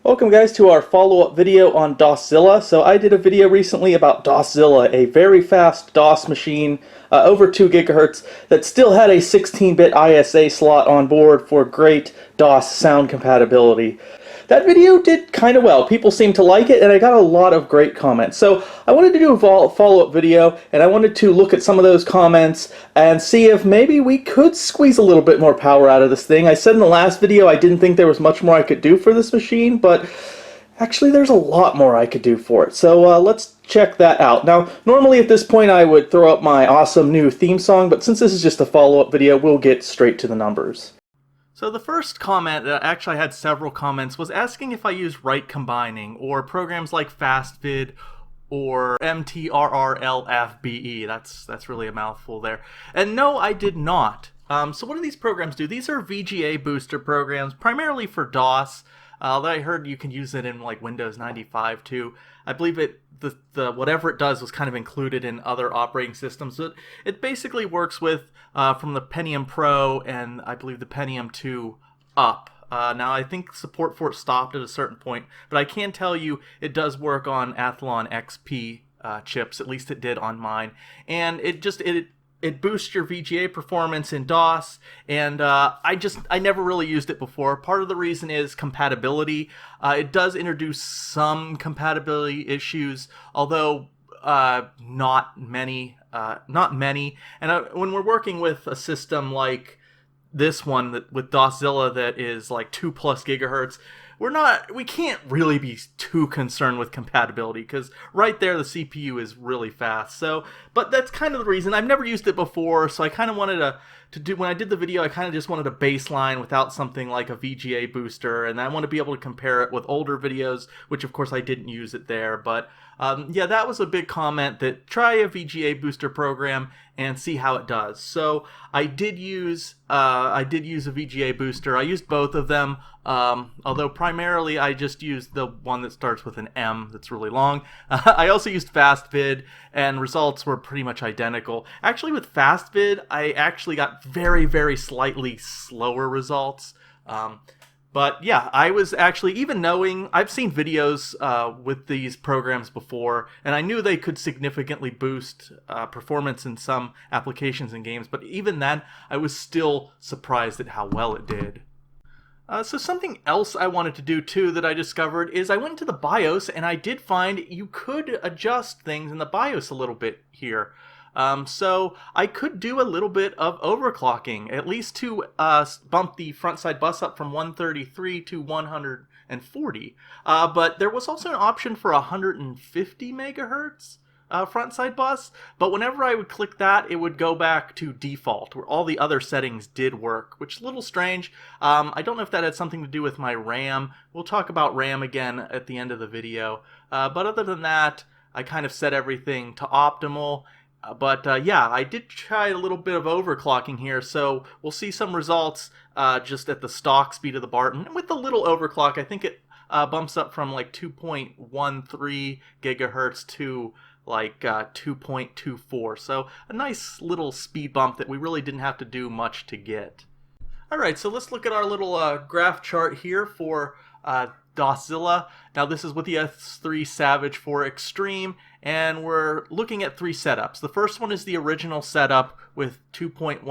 Welcome guys to our follow-up video on Doszilla. So I did a video recently about Doszilla, a very fast DOS machine, over 2 gigahertz, that still had a 16-bit ISA slot on board for great DOS sound compatibility. That video did kind of well. People seemed to like it, and I got a lot of great comments. So I wanted to do a follow-up video, and I wanted to look at some of those comments and see if maybe we could squeeze a little bit more power out of this thing. I said in the last video I didn't think there was much more I could do for this machine, but actually there's a lot more I could do for it. So let's check that out. Now, normally at this point I would throw up my awesome new theme song, but since this is just a follow-up video, we'll get straight to the numbers. So the first comment, actually I had several comments, was asking if I use right combining or programs like FastVid or MTRRLFBE. That's really a mouthful there. And no, I did not. So what do these programs do? These are VGA booster programs, primarily for DOS. That I heard you can use it in like Windows 95 too. I believe the whatever it does was kind of included in other operating systems. It basically works with from the Pentium Pro and I believe the Pentium 2 up. Now I think support for it stopped at a certain point, but I can tell you it does work on Athlon XP chips. At least it did on mine, and it boosts your VGA performance in DOS, and I never really used it before. Part of the reason is compatibility. It does introduce some compatibility issues, although not many. And when we're working with a system like this one with Doszilla that is like 2+ gigahertz, we can't really be too concerned with compatibility, because right there the CPU is really fast. So, but that's kind of the reason. I've never used it before, so I kind of wanted to do, when I did the video, I kind of just wanted a baseline without something like a VGA booster, and I want to be able to compare it with older videos, which of course I didn't use it there. But yeah, that was a big comment, that try a VGA booster program and see how it does. So I did use a VGA booster. I used both of them, although primarily I just used the one that starts with an M that's really long. I also used FastVid, and results were pretty much identical. Actually, with FastVid, I actually got very, very slightly slower results. But yeah, I was actually, even knowing, I've seen videos with these programs before, and I knew they could significantly boost performance in some applications and games, but even then, I was still surprised at how well it did. So something else I wanted to do too that I discovered is I went into the BIOS, and I did find you could adjust things in the BIOS a little bit here. So I could do a little bit of overclocking, at least to bump the front side bus up from 133 to 140. But there was also an option for 150 megahertz front side bus, but whenever I would click that, it would go back to default, where all the other settings did work, which is a little strange. I don't know if that had something to do with my RAM. We'll talk about RAM again at the end of the video. But other than that, I kind of set everything to optimal. But yeah, I did try a little bit of overclocking here, so we'll see some results just at the stock speed of the Barton. And with the little overclock, I think it bumps up from like 2.13 gigahertz to like 2.24. So a nice little speed bump that we really didn't have to do much to get. Alright, so let's look at our little graph chart here for Doszilla. Now this is with the S3 Savage for Extreme, and we're looking at 3 setups. The first one is the original setup with 2.13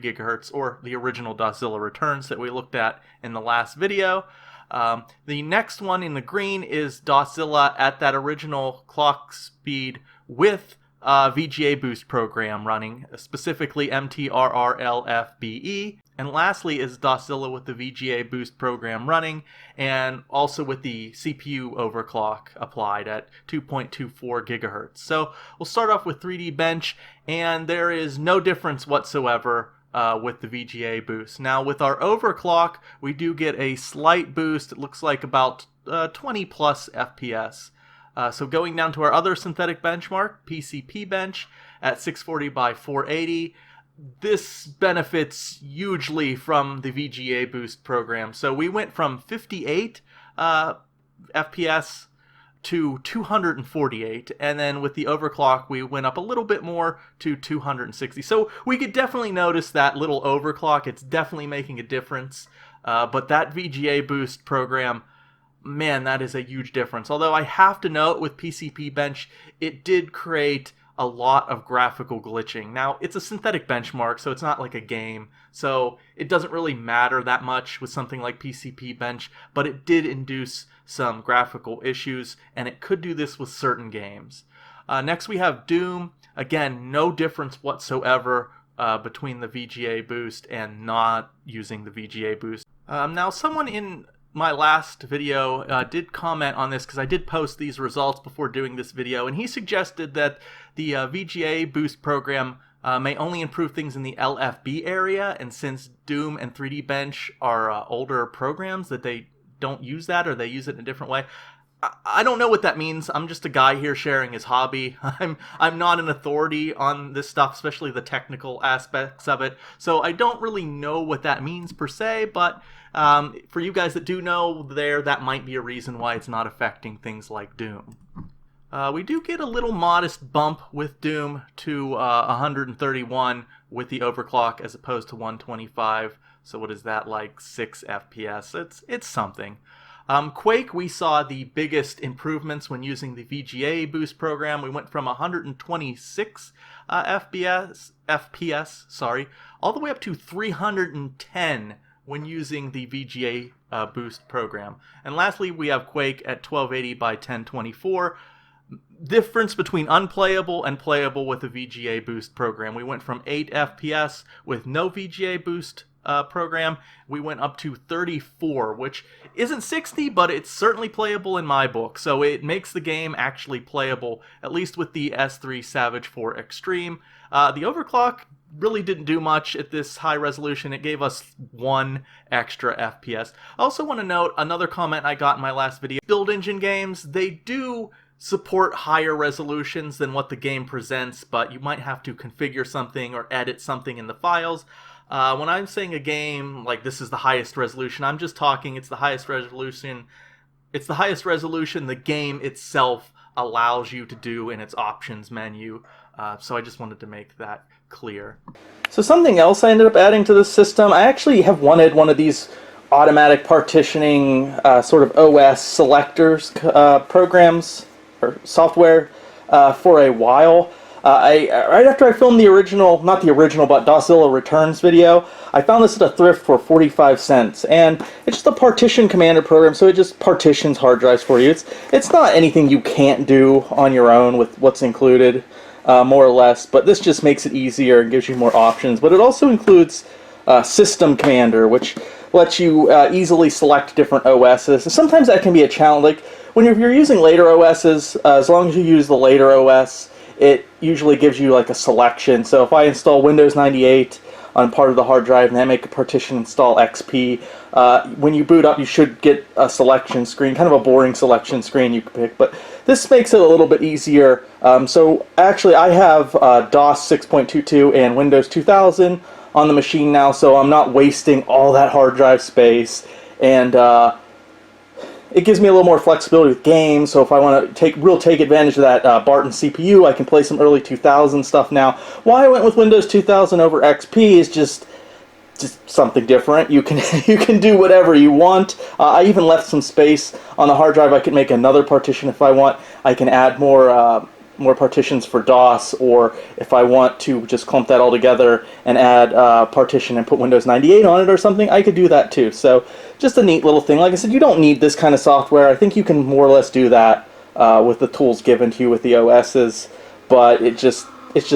gigahertz, or the original Doszilla returns that we looked at in the last video. The next one in the green is Doszilla at that original clock speed with VGA boost program running, specifically MTRRLFBE. And lastly is Doszilla with the VGA boost program running, and also with the CPU overclock applied at 2.24 gigahertz. So we'll start off with 3D Bench, and there is no difference whatsoever with the VGA boost. Now with our overclock, we do get a slight boost. It looks like about 20 plus FPS. So going down to our other synthetic benchmark, PCP bench, at 640 by 480, this benefits hugely from the VGA boost program. So we went from 58 FPS to 248, and then with the overclock we went up a little bit more to 260. So we could definitely notice that little overclock. It's definitely making a difference. But that VGA boost program, man, that is a huge difference. Although I have to note with PCP Bench, it did create a lot of graphical glitching. Now, it's a synthetic benchmark, so it's not like a game, so it doesn't really matter that much with something like PCP Bench, but it did induce some graphical issues, and it could do this with certain games. Next we have Doom. Again, no difference whatsoever between the VGA boost and not using the VGA boost. Now, someone in my last video did comment on this, because I did post these results before doing this video, and he suggested that the VGA boost program may only improve things in the LFB area, and since Doom and 3D Bench are older programs, that they don't use that, or they use it in a different way. I don't know what that means. I'm just a guy here sharing his hobby. I'm not an authority on this stuff, especially the technical aspects of it. So I don't really know what that means per se, but for you guys that do know that might be a reason why it's not affecting things like Doom. We do get a little modest bump with Doom to 131 with the overclock as opposed to 125. So what is that, like 6 FPS? It's something. Quake, we saw the biggest improvements when using the VGA boost program. We went from 126 FPS, all the way up to 310 when using the VGA boost program. And lastly, we have Quake at 1280 by 1024. Difference between unplayable and playable with the VGA boost program. We went from 8 FPS with no VGA boost program. We went up to 34, which isn't 60, but it's certainly playable in my book. So it makes the game actually playable, at least with the S3 Savage 4 Extreme. The overclock really didn't do much at this high resolution. It gave us 1 extra FPS. I also want to note another comment I got in my last video. Build engine games, they do support higher resolutions than what the game presents, but you might have to configure something or edit something in the files. When I'm saying a game like this is the highest resolution, I'm just talking it's the highest resolution. It's the highest resolution the game itself allows you to do in its options menu. So I just wanted to make that clear. So something else I ended up adding to this system, I actually have wanted one of these automatic partitioning sort of OS selectors programs or software for a while. Right after I filmed the original, not the original, but Doszilla Returns video, I found this at a thrift for 45 cents, and it's just a partition commander program, so it just partitions hard drives for you. It's not anything you can't do on your own with what's included, more or less, but this just makes it easier and gives you more options. But it also includes System Commander, which lets you easily select different OSs. Sometimes that can be a challenge. Like when you're using later OSs, as long as you use the later OS, it usually gives you like a selection. So if I install Windows 98 on part of the hard drive and then make a partition install XP, when you boot up you should get a selection screen, kind of a boring selection screen you can pick, but this makes it a little bit easier. So actually I have DOS 6.22 and Windows 2000 on the machine now, so I'm not wasting all that hard drive space, and it gives me a little more flexibility with games. So if I want to take advantage of that Barton CPU, I can play some early 2000 stuff now. Why I went with Windows 2000 over XP is just something different. You can you can do whatever you want. I even left some space on the hard drive. I can make another partition if I want. I can add more partitions for DOS, or if I want to just clump that all together and add partition and put Windows 98 on it or something, I could do that too. So just a neat little thing. Like I said, you don't need this kind of software. I think you can more or less do that with the tools given to you with the OSs, but it's just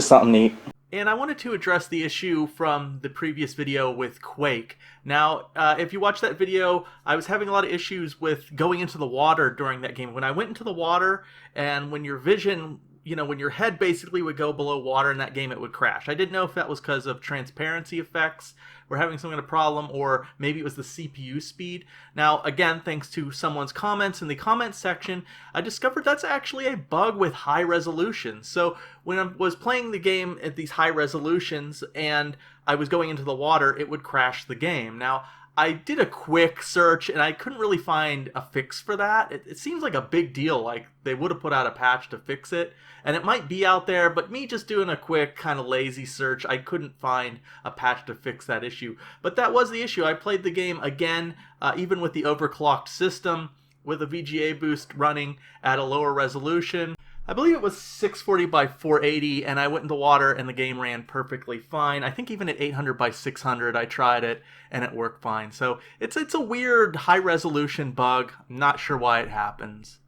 something neat. And I wanted to address the issue from the previous video with Quake. Now, if you watch that video, I was having a lot of issues with going into the water during that game. When I went into the water, and when your vision, when your head basically would go below water in that game, it would crash. I didn't know if that was because of transparency effects, we're having some kind of problem, or maybe it was the CPU speed. Now, again, thanks to someone's comments in the comments section, I discovered that's actually a bug with high resolution. So when I was playing the game at these high resolutions and I was going into the water, it would crash the game. Now, I did a quick search and I couldn't really find a fix for that. It seems like a big deal, like they would have put out a patch to fix it, and it might be out there, but me just doing a quick kind of lazy search, I couldn't find a patch to fix that issue. But that was the issue. I played the game again, even with the overclocked system, with a VGA boost running at a lower resolution. I believe it was 640 by 480, and I went in the water and the game ran perfectly fine. I think even at 800 by 600 I tried it and it worked fine. So it's a weird high resolution bug. I'm not sure why it happens.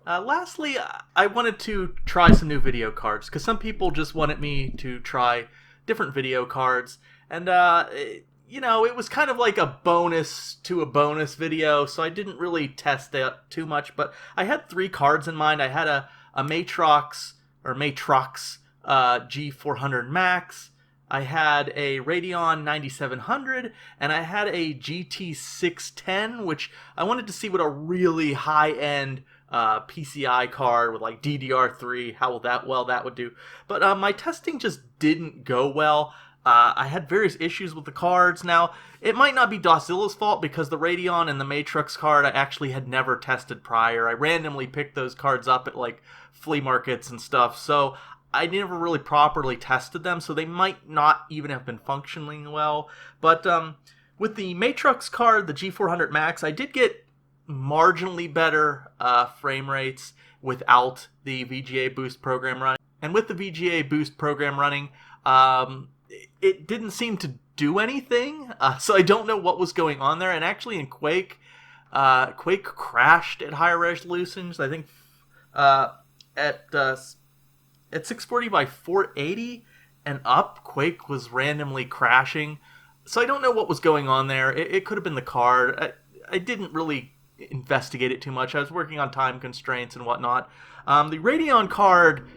Lastly, I wanted to try some new video cards because some people just wanted me to try different video cards, and you know, it was kind of like a bonus to a bonus video, so I didn't really test it too much. But I had 3 cards in mind. I had a Matrox G400 Max, I had a Radeon 9700, and I had a GT610, which I wanted to see what a really high-end PCI card with like DDR3, how well that would do. But my testing just didn't go well. I had various issues with the cards. Now, it might not be Doszyilla's fault because the Radeon and the Matrox card I actually had never tested prior. I randomly picked those cards up at like flea markets and stuff, so I never really properly tested them, so they might not even have been functioning well. But with the Matrox card, the G400 Max, I did get marginally better frame rates without the VGA boost program running. And with the VGA boost program running, it didn't seem to do anything, so I don't know what was going on there. And actually in Quake, Quake crashed at higher resolutions. I think at 640 by 480 and up, Quake was randomly crashing. So I don't know what was going on there. It could have been the card. I didn't really investigate it too much. I was working on time constraints and whatnot. The Radeon card,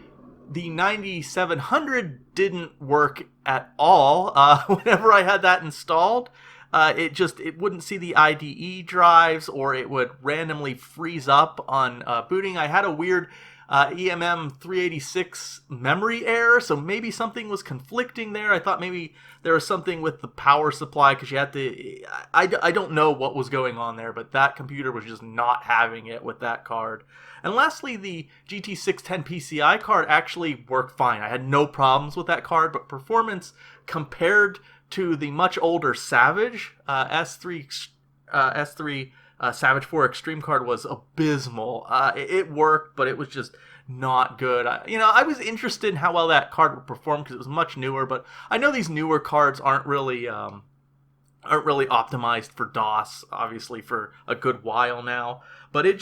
the 9700, didn't work at all. Whenever I had that installed, it wouldn't see the IDE drives, or it would randomly freeze up on booting. I had a weird EMM 386 memory error, so maybe something was conflicting there. I thought maybe there was something with the power supply, because you had to... I don't know what was going on there, but that computer was just not having it with that card. And lastly, the GT610 PCI card actually worked fine. I had no problems with that card, but performance compared to the much older Savage S3 Savage 4 Extreme card was abysmal. It worked, but it was just not good. I was interested in how well that card would perform because it was much newer, but I know these newer cards aren't really optimized for DOS, obviously, for a good while now. But it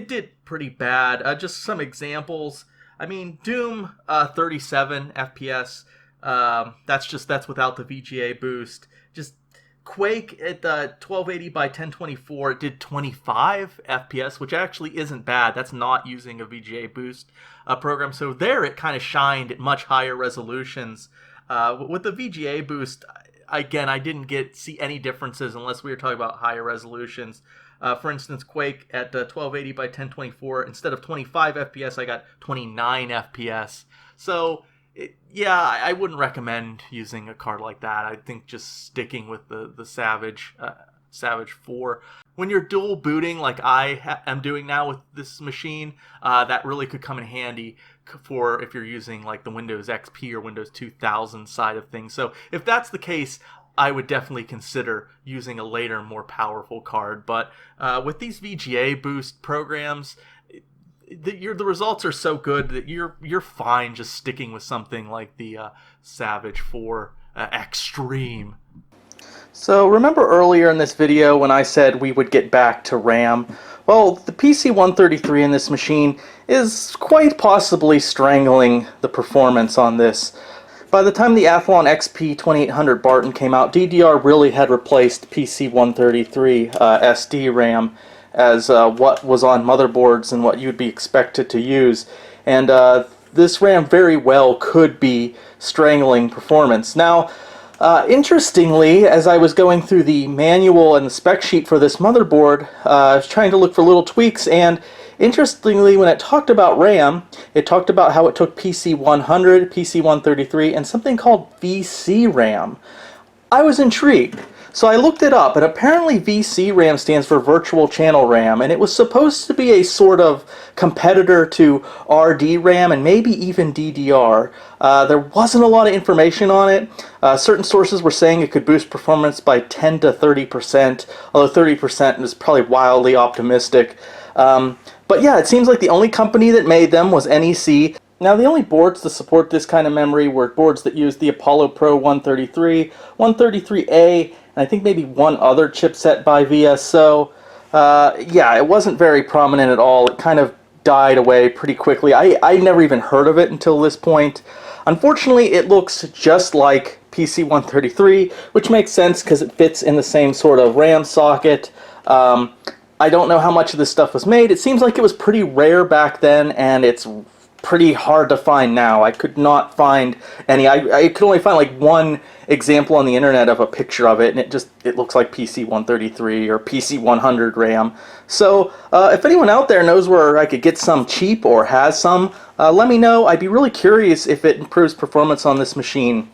did pretty bad. Just some examples. I mean, Doom 37 FPS. That's without the VGA boost. Just Quake at 1280 by 1024, it did 25 FPS, which actually isn't bad. That's not using a VGA boost program. So there it kind of shined at much higher resolutions. With the VGA boost, again, I didn't see any differences unless we were talking about higher resolutions. For instance, Quake at 1280 by 1024, instead of 25 FPS, I got 29 FPS. So yeah, I wouldn't recommend using a card like that. I think just sticking with the Savage 4. When you're dual booting like I am doing now with this machine, that really could come in handy for if you're using like the Windows XP or Windows 2000 side of things. So if that's the case, I would definitely consider using a later, more powerful card. But with these VGA boost programs, the results are so good that you're fine just sticking with something like the Savage 4 Extreme. So remember earlier in this video when I said we would get back to RAM? Well, the PC-133 in this machine is quite possibly strangling the performance on this. By the time the Athlon XP 2800 Barton came out, DDR really had replaced PC-133 SD RAM as what was on motherboards and what you'd be expected to use. And this RAM very well could be strangling performance. Now, interestingly, as I was going through the manual and the spec sheet for this motherboard, I was trying to look for little tweaks, and interestingly, when it talked about RAM, it talked about how it took PC-100, PC-133, and something called VC RAM. I was intrigued. So I looked it up, and apparently VC RAM stands for Virtual Channel RAM, and it was supposed to be a sort of competitor to RD RAM and maybe even DDR. There wasn't a lot of information on it. Certain sources were saying it could boost performance by 10 to 30%, although 30% is probably wildly optimistic. But yeah, it seems like the only company that made them was NEC. Now, the only boards to support this kind of memory were boards that used the Apollo Pro 133, 133A, and I think maybe one other chipset by VS. So, yeah, it wasn't very prominent at all. It kind of died away pretty quickly. I never even heard of it until this point. Unfortunately, it looks just like PC 133, which makes sense because it fits in the same sort of RAM socket. I don't know how much of this stuff was made. It seems like it was pretty rare back then, and it's pretty hard to find now. I could not find any. I could only find like one example on the internet of a picture of it, and it looks like PC 133 or PC 100 RAM. So if anyone out there knows where I could get some cheap or has some, let me know. I'd be really curious if it improves performance on this machine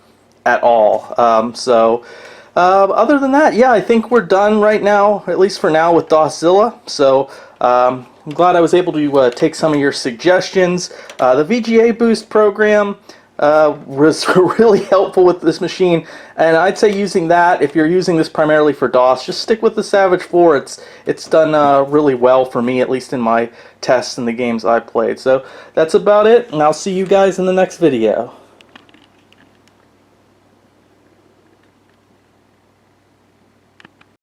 at all. Other than that, yeah, I think we're done right now, at least for now, with Doszilla. So I'm glad I was able to take some of your suggestions. The VGA Boost program was really helpful with this machine, and I'd say using that, if you're using this primarily for DOS, just stick with the Savage 4. It's done really well for me, at least in my tests and the games I've played. So that's about it, and I'll see you guys in the next video.